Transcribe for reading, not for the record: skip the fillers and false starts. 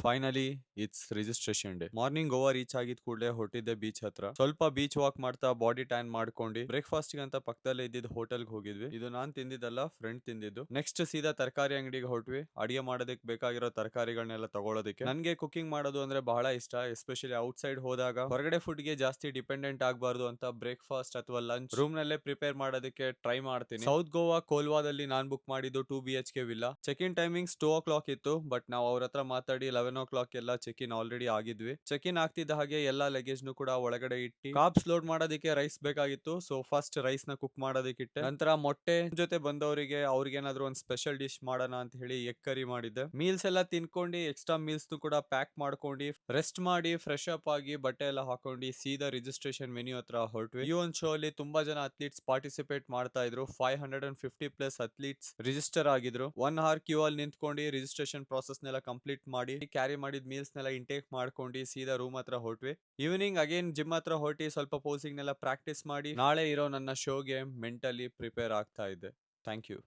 Finally it's registration day. Morning Goa reach ಆಗಿದ್ ಕೂಡಲೇ ಹೊರಟಿದ್ದೆ beach ಹತ್ರ. ಸ್ವಲ್ಪ ಬೀಚ್ ವಾಕ್ ಮಾಡ್ತಾ ಬಾಡಿ ಟ್ಯಾನ್ ಮಾಡ್ಕೊಂಡು ಬ್ರೇಕ್ಫಾಸ್ಟ್ ಅಂತ ಪಕ್ಕದಲ್ಲೇ ಇದ್ದಿದ್ ಹೋಟೆಲ್ ಹೋಗಿದ್ವಿ. ಇದು ನಾನ್ ತಿಂದಿದ್ದಲ್ಲ, ಫ್ರೆಂಡ್ ತಿಂದಿದ್ದು. ನೆಕ್ಸ್ಟ್ ಸೀದಾ ತರಕಾರಿ ಅಂಗಡಿಗೆ ಹೊರಟ್ವಿ. ಅಡಿಗೆ ಮಾಡೋದಕ್ಕೆ ಬೇಕಾಗಿರೋ ತರಕಾರಿಗಳನ್ನೆಲ್ಲ ತಗೊಳ್ಳೋದಕ್ಕೆ. ನನ್ಗೆ ಕುಕಿಂಗ್ ಮಾಡೋದು ಅಂದ್ರೆ ಬಹಳ ಇಷ್ಟ, ಎಸ್ಪೆಷಲಿ ಔಟ್ ಸೈಡ್ ಹೋದಾಗ ಹೊರಗಡೆ ಫುಡ್ ಗೆ ಜಾಸ್ತಿ ಡಿಪೆಂಡೆಂಟ್ ಆಗಬಾರ್ದು ಅಂತ ಬ್ರೇಕ್ಫಾಸ್ಟ್ ಅಥವಾ ಲಂಚ್ ರೂಮ್ ನಲ್ಲೇ ಪ್ರಿಪೇರ್ ಮಾಡೋದಕ್ಕೆ ಟ್ರೈ ಮಾಡ್ತೀನಿ. ಸೌತ್ ಗೋವಾ ಕೋಲ್ವಾದಲ್ಲಿ ನಾನ್ ಬುಕ್ ಮಾಡಿದ್ದು 2 BHK villa. Check in timings 2 o'clock ಇತ್ತು, ಬಟ್ ನಾವು ಅವ್ರ ಹತ್ರ ಮಾತಾಡಿ 11 o'clock ಎಲ್ಲ ಚೆಕ್ ಇನ್ ಆಲ್ರೆಡಿ ಆಗಿದ್ವಿ. ಚೆಕ್ ಇನ್ ಆಗ್ತಿದ್ದ ಹಾಗೆ ಎಲ್ಲಾ ಲಗೇಜ್ ನು ಕೂಡ ಒಳಗಡೆ ಇಟ್ಟಿ ಕಾರ್ಬ್ಸ್ ಲೋಡ್ ಮಾಡೋದಕ್ಕೆ ರೈಸ್ ಬೇಕಾಗಿತ್ತು. ಸೊ ಫಸ್ಟ್ ರೈಸ್ ನ ಕುಕ್ ಮಾಡೋದಕ್ಕೆ ಇಟ್ಟೆ. ನಂತರ ಮೊಟ್ಟೆ ಜೊತೆ ಬಂದವರಿಗೆ ಅವ್ರಿಗೇನಾದ್ರೂ ಒಂದು ಸ್ಪೆಷಲ್ ಡಿಶ್ ಮಾಡೋಣ ಅಂತ ಹೇಳಿ ಎಗ್ ಕರಿ ಮಾಡಿದ್ದೆ. ಮೀಲ್ಸ್ ಎಲ್ಲ ತಿನ್ಕೊಂಡು ಎಕ್ಸ್ಟ್ರಾ ಮೀಲ್ಸ್ ನು ಕೂಡ ಪ್ಯಾಕ್ ಮಾಡ್ಕೊಂಡು ರೆಸ್ಟ್ ಮಾಡಿ ಫ್ರೆಶ್ ಅಪ್ ಆಗಿ ಬಟ್ಟೆ ಎಲ್ಲ ಹಾಕೊಂಡು ಸೀದಾ ರಿಜಿಸ್ಟ್ರೇಷನ್ ಮೆನ್ಯೂ ಹತ್ರ ಹೊರಟ್ವಿ. ಈ ಒಂದು ಶೋ ಅಲ್ಲಿ ತುಂಬಾ ಜನ ಅಥ್ಲೀಟ್ಸ್ ಪಾರ್ಟಿಸಿಪೇಟ್ ಮಾಡ್ತಾ ಇದ್ರು. 550+ ಅಥ್ಲೀಟ್ಸ್ ರಿಜಿಸ್ಟರ್ ಆಗಿದ್ರು. 1 hour ಕ್ಯೂ ಅಲ್ಲಿ ನಿಂತ್ಕೊಂಡು ರಿಜಿಸ್ಟ್ರೇಷನ್ ಪ್ರಾಸೆಸ್ ನೆಲ್ಲ ಕಂಪ್ಲೀಟ್ ಮಾಡಿ ಕ್ಯಾರಿ ಮಾಡಿದ ಮೀಲ್ಸ್ ನೆಲ್ಲ ಇಂಟೇಕ್ ಮಾಡ್ಕೊಂಡು ಸೀದಾ ರೂಮ್ ಹತ್ರ ಹೊರಟ್ವಿ. ಈವ್ನಿಂಗ್ ಅಗೇನ್ ಜಿಮ್ ಹತ್ರ ಹೊರಟಿ ಸ್ವಲ್ಪ ಪೋಸಿಂಗ್ ನೆಲ್ಲ ಪ್ರಾಕ್ಟೀಸ್ ಮಾಡಿ ನಾಳೆ ಇರೋ ನನ್ನ ಶೋಗೆ ಮೆಂಟಲಿ ಪ್ರಿಪೇರ್ ಆಗ್ತಾ ಇದ್ದೆ. Thank you.